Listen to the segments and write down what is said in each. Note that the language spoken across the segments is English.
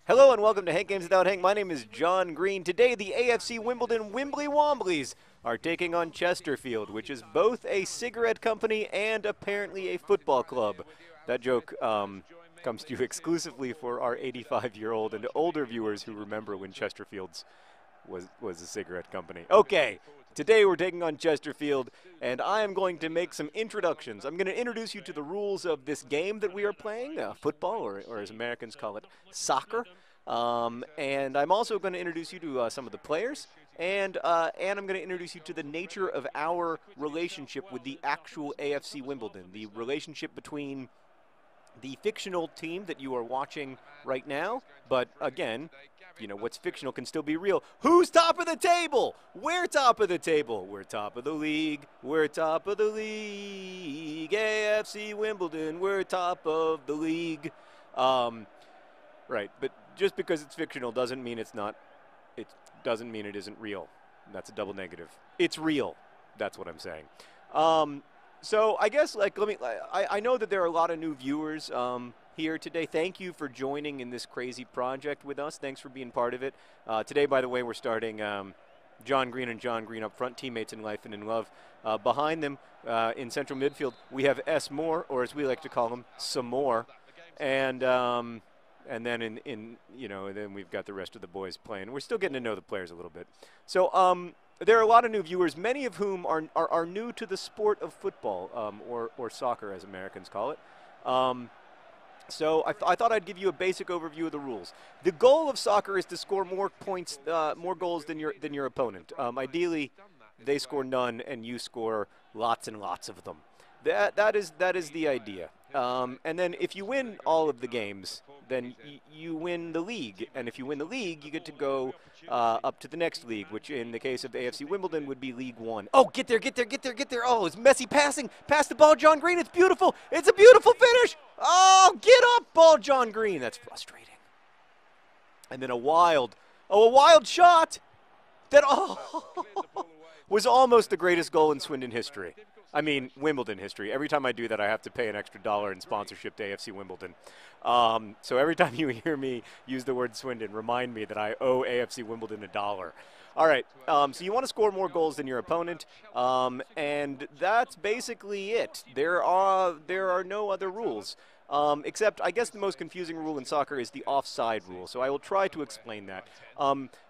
Hello and welcome to Hank Games Without Hank. My name is John Green. Today, the AFC Wimbledon Wimbly Womblys are taking on Chesterfield, which is both a cigarette company and apparently a football club. That joke comes to you exclusively for our 85-year-old and older viewers who remember when Chesterfield's was a cigarette company. Okay, today we're taking on Chesterfield, and I am going to make some introductions. I'm going to introduce you to the rules of this game that we are playing, football, or as Americans call it, soccer. And I'm also going to introduce you to some of the players, and I'm going to introduce you to the nature of our relationship with the actual AFC Wimbledon, the relationship between the fictional team that you are watching right now, but again, you know, what's fictional can still be real. Who's top of the table? We're top of the table. We're top of the league. We're top of the league. AFC Wimbledon, we're top of the league. Right, but just because it's fictional doesn't mean it's not, it doesn't mean it isn't real. That's a double negative. It's real. That's what I'm saying. So I guess, like, I know that there are a lot of new viewers here today. Thank you for joining in this crazy project with us. Thanks for being part of it. Today, by the way, we're starting John Green and John Green up front, teammates in life and in love. Behind them, in central midfield, we have S. Moore, or as we like to call him, some more. And then then we've got the rest of the boys playing. We're still getting to know the players a little bit. So there are a lot of new viewers, many of whom are new to the sport of football, or soccer, as Americans call it. So I thought I'd give you a basic overview of the rules. The goal of soccer is to score more points, more goals than your opponent. Ideally, they score none and you score lots and lots of them. That is the idea. And then if you win all of the games, then you win the league. And if you win the league, you get to go up to the next league, which in the case of AFC Wimbledon would be League One. Oh, get there. Oh, it's messy passing. Pass the ball, John Green. It's beautiful. It's a beautiful finish. Oh, get up, ball, John Green. That's frustrating. And then a wild shot that was almost the greatest goal in Swindon history. I mean, Wimbledon history. Every time I do that, I have to pay an extra $1 in sponsorship to AFC Wimbledon. So every time you hear me use the word Swindon, remind me that I owe AFC Wimbledon $1. All right, so you want to score more goals than your opponent, and that's basically it. There are no other rules. Except, I guess the most confusing rule in soccer is the offside rule, so I will try to explain that.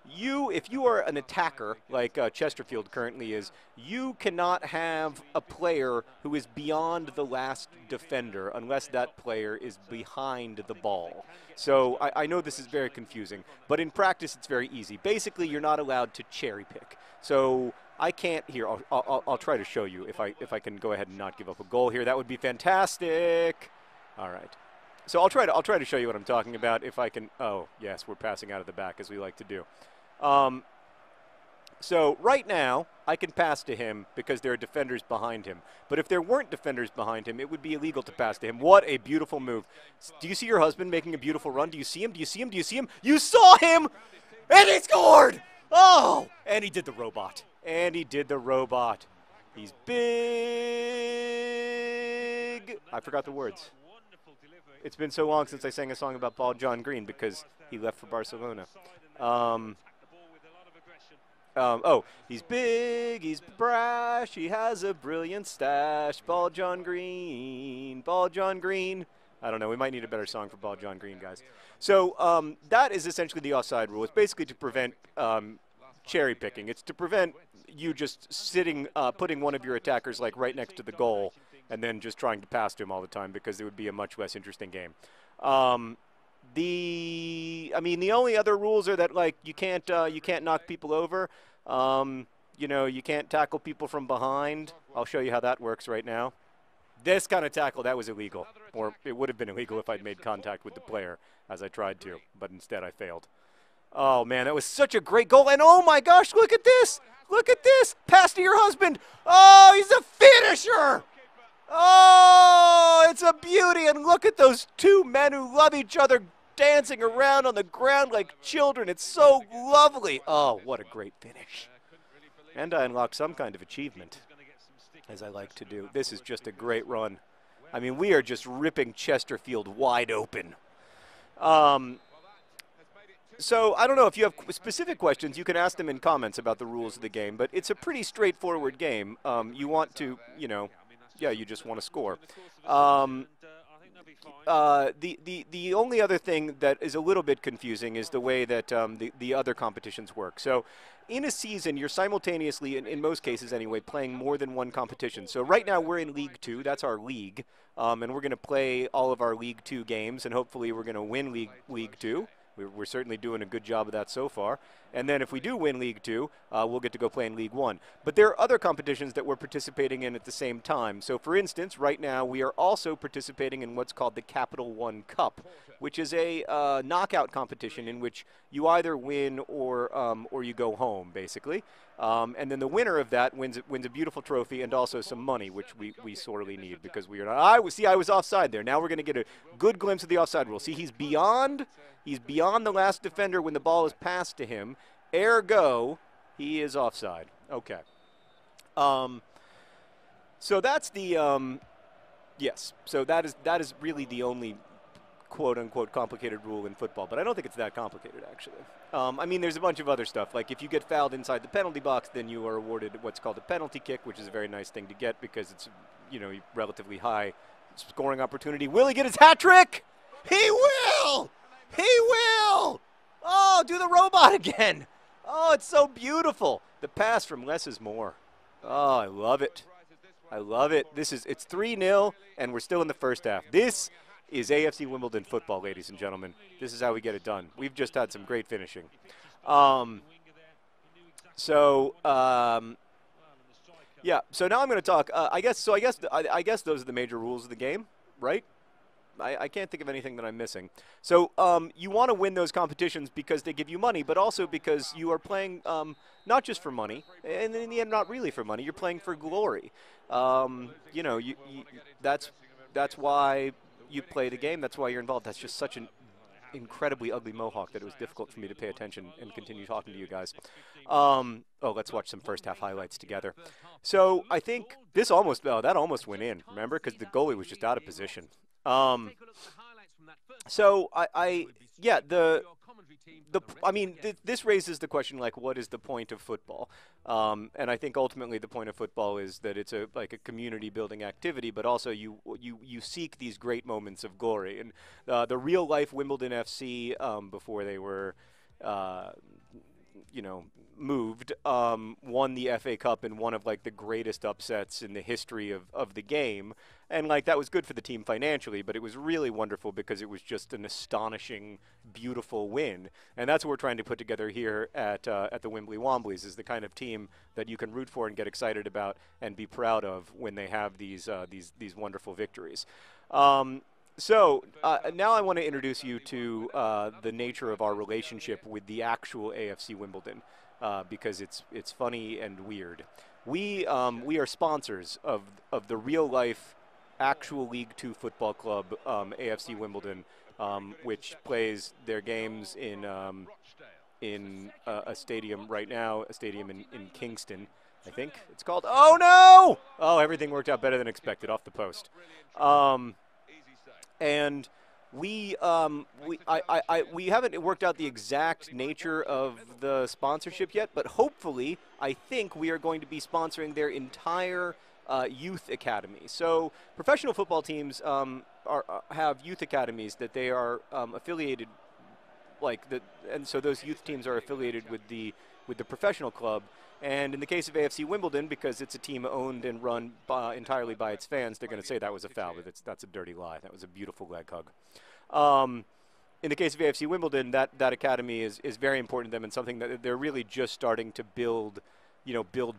If you are an attacker, like Chesterfield currently is, you cannot have a player who is beyond the last defender unless that player is behind the ball. So I know this is very confusing, but in practice it's very easy. Basically, you're not allowed to cherry pick. So I can't, here, I'll try to show you if I can go ahead and not give up a goal here. That would be fantastic. All right, so I'll try to show you what I'm talking about if I can. Oh yes, we're passing out of the back as we like to do. So right now I can pass to him because there are defenders behind him. But if there weren't defenders behind him, it would be illegal to pass to him. What a beautiful move! Do you see your husband making a beautiful run? Do you see him? Do you see him? Do you see him? You saw him, and he scored! Oh, and he did the robot. And he did the robot. He's big. I forgot the words. It's been so long since I sang a song about Ball John Green because he left for Barcelona. Oh, he's big, he's brash, he has a brilliant stash. Ball John Green, Ball John Green. I don't know, we might need a better song for Ball John Green, guys. So that is essentially the offside rule. It's basically to prevent cherry picking. It's to prevent you just sitting, putting one of your attackers like right next to the goal and then just trying to pass to him all the time because it would be a much less interesting game. The only other rules are that, like, you can't knock people over. You can't tackle people from behind. I'll show you how that works right now. This kind of tackle, that was illegal, or it would have been illegal if I'd made contact with the player as I tried to, but instead I failed. Oh man, that was such a great goal, and oh my gosh, look at this! Look at this! Pass to your husband! Oh, he's a finisher! Oh, it's a beauty, and look at those two men who love each other dancing around on the ground like children. It's so lovely. Oh, what a great finish. And I unlocked some kind of achievement, as I like to do. This is just a great run. I mean, we are just ripping Chesterfield wide open. So I don't know if you have specific questions. You can ask them in comments about the rules of the game, but it's a pretty straightforward game. You want to, yeah, you just want to score. The only other thing that is a little bit confusing is the way that the other competitions work. So in a season, you're simultaneously, in most cases anyway, playing more than one competition. So right now we're in League 2. That's our league. And we're going to play all of our League 2 games, and hopefully we're going to win League 2. We're certainly doing a good job of that so far. And then if we do win League 2, we'll get to go play in League 1. But there are other competitions that we're participating in at the same time. So for instance, right now we are also participating in what's called the Capital One Cup, which is a knockout competition in which you either win or you go home, basically. And then the winner of that wins a beautiful trophy and also some money, which we sorely need because we are not. I was offside there. Now we're going to get a good glimpse of the offside rule. See, he's beyond the last defender when the ball is passed to him. Ergo, he is offside. Okay. So that's the yes. So that is really the only quote-unquote complicated rule in football, but I don't think it's that complicated, actually. I mean, there's a bunch of other stuff. Like, if you get fouled inside the penalty box, then you are awarded what's called a penalty kick, which is a very nice thing to get because it's, relatively high scoring opportunity. Will he get his hat trick? He will! He will! Oh, do the robot again. Oh, it's so beautiful. The pass from less is more. Oh, I love it. I love it. It's 3-0, and we're still in the first half. This is AFC Wimbledon football, ladies and gentlemen. This is how we get it done. We've just had some great finishing. Yeah, so now I'm going to talk. I guess those are the major rules of the game, right? I can't think of anything that I'm missing. So you want to win those competitions because they give you money, but also because you are playing not just for money, and in the end, not really for money. You're playing for glory. That's why you play the game. That's why you're involved. That's just such an incredibly ugly mohawk that it was difficult for me to pay attention and continue talking to you guys. Let's watch some first half highlights together. So I think that almost went in, remember, because the goalie was just out of position. This raises the question, like, what is the point of football? And I think ultimately the point of football is that it's a community building activity, but also you seek these great moments of glory. And the real life Wimbledon FC, before they were, moved, won the FA Cup in one of the greatest upsets in the history of the game. And that was good for the team financially, but it was really wonderful because it was just an astonishing, beautiful win. And that's what we're trying to put together here at the Wimbly Womblys, is the kind of team that you can root for and get excited about and be proud of when they have these wonderful victories. Now I want to introduce you to the nature of our relationship with the actual AFC Wimbledon, because it's funny and weird. We are sponsors of the real life actual League 2 football club, AFC Wimbledon, which plays their games in a stadium right now, a stadium in Kingston, I think it's called. Oh no! Oh, everything worked out better than expected off the post. And we haven't worked out the exact nature of the sponsorship yet, but hopefully I think we are going to be sponsoring their entire youth academy. So professional football teams have youth academies that they are affiliated, and so those youth teams are affiliated with the professional club. And in the case of AFC Wimbledon, because it's a team owned and run entirely by its fans, they're going to say that was a foul, but that's a dirty lie. That was a beautiful leg hug. In the case of AFC Wimbledon, that academy is very important to them and something that they're really just starting to build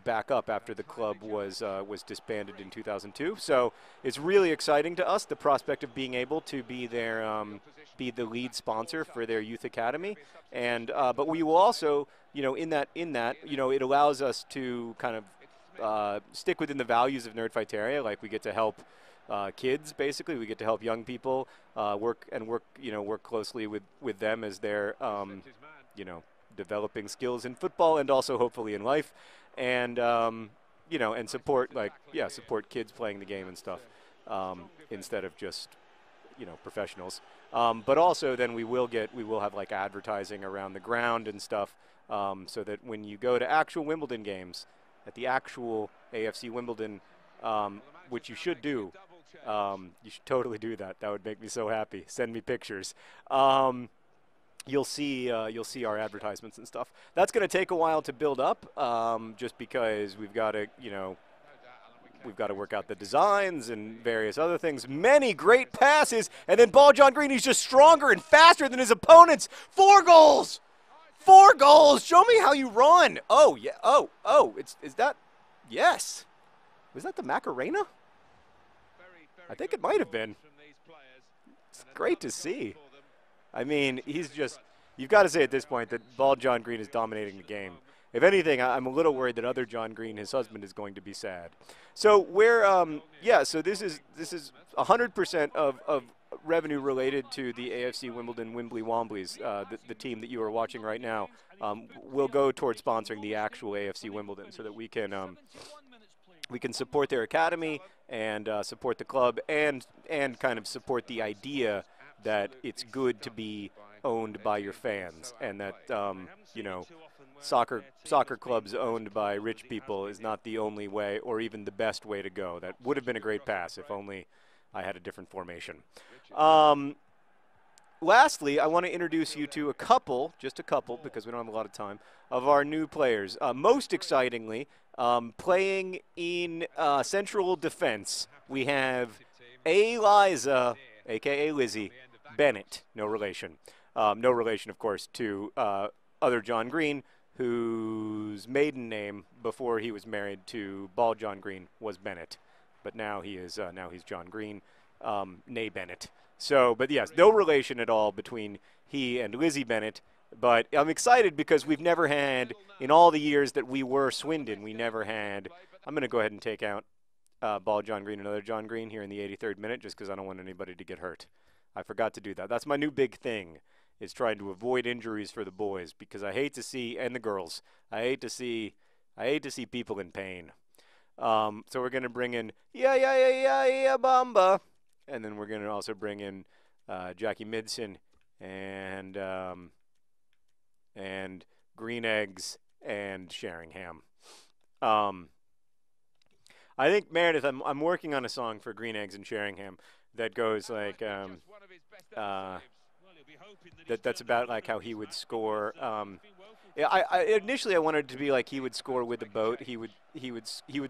back up after the club was disbanded in 2002. So it's really exciting to us, the prospect of being able to be be the lead sponsor for their youth academy. And but we will also, in that, it allows us to kind of stick within the values of Nerdfighteria. Like, we get to help kids, basically. We get to help young people work closely with them as they're developing skills in football and also hopefully in life, and and support kids playing the game and stuff, instead of just professionals. But also then we will have like advertising around the ground and stuff, so that when you go to actual Wimbledon games, at the actual AFC Wimbledon, which you should do, you should totally do that. That would make me so happy. Send me pictures. You'll see our advertisements and stuff. That's going to take a while to build up, just because we've got to, we've got to work out the designs and various other things. Many great passes, and then John Green, he's just stronger and faster than his opponents. 4 goals! 4 goals! Show me how you run! Oh, yeah. Oh, is that? Yes. Was that the Macarena? I think it might have been. It's great to see. I mean, he's just, you've got to say at this point that John Green is dominating the game. If anything, I'm a little worried that other John Green, his husband, is going to be sad. So so this is 100% of revenue related to the AFC Wimbledon Wimbly Womblys, the team that you are watching right now, will go towards sponsoring the actual AFC Wimbledon, so that we can support their academy and support the club and kind of support the idea that it's good to be owned by your fans, and that soccer clubs owned by rich people is not the only way or even the best way to go. That would have been a great pass if only I had a different formation. Lastly, I want to introduce you to just a couple, because we don't have a lot of time, of our new players. Most excitingly, playing in central defense, we have Eliza, a.k.a. Lizzie, Bennett, no relation. No relation, of course, to other John Green, whose maiden name before he was married to John Green was Bennett, but now he's John Green, nay Bennett. So, but yes, no relation at all between he and Lizzie Bennett. But I'm excited because we've never had, in all the years that we were Swindon, we never had. I'm going to go ahead and take out John Green, another John Green here in the 83rd minute, just because I don't want anybody to get hurt. I forgot to do that. That's my new big thing, is trying to avoid injuries for the boys, because I hate to see, and the girls, I hate to see people in pain. So we're going to bring in Bamba, and then we're going to also bring in Jackie Midson and Green Eggs and Sheringham. I think, Meredith, I'm working on a song for Green Eggs and Sheringham that goes like that's about like how he would score. Initially I wanted it to be like he would score with a boat. He would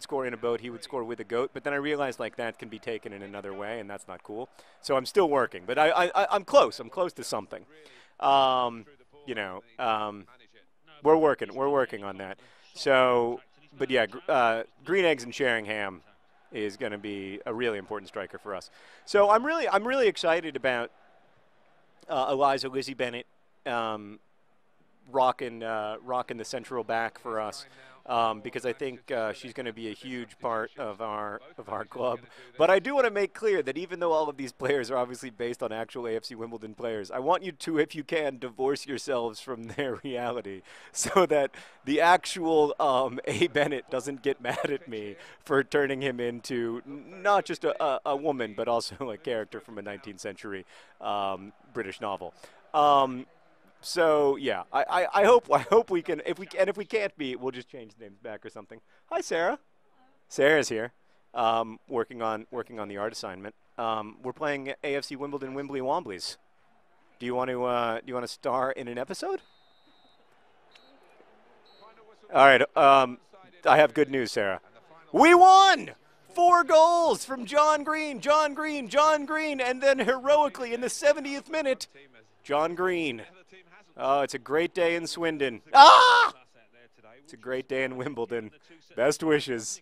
score in a boat. He would score with a goat. But then I realized like that can be taken in another way, and that's not cool. So I'm still working, but I'm close. I'm close to something. We're working on that. So, but yeah, Green Eggs and Sheringham is going to be a really important striker for us. So I'm really excited about Eliza Lizzie Bennett rocking the central back for us, because I think she's going to be a huge part of our club. But I do want to make clear that even though all of these players are obviously based on actual AFC Wimbledon players, I want you to, if you can, divorce yourselves from their reality, so that the actual A. Bennett doesn't get mad at me for turning him into not just a woman, but also a character from a 19th century British novel. So yeah, I hope we can. If we can't be, we'll just change the names back or something. Hi, Sarah. Sarah's here, working on the art assignment. We're playing AFC Wimbledon Wimbly Womblys. Do you want to star in an episode? All right. I have good news, Sarah. We won! 4 goals from John Green, and then heroically in the 70th minute, John Green. Oh, it's a great day in Swindon. Ah! It's a great day in Wimbledon. Best wishes.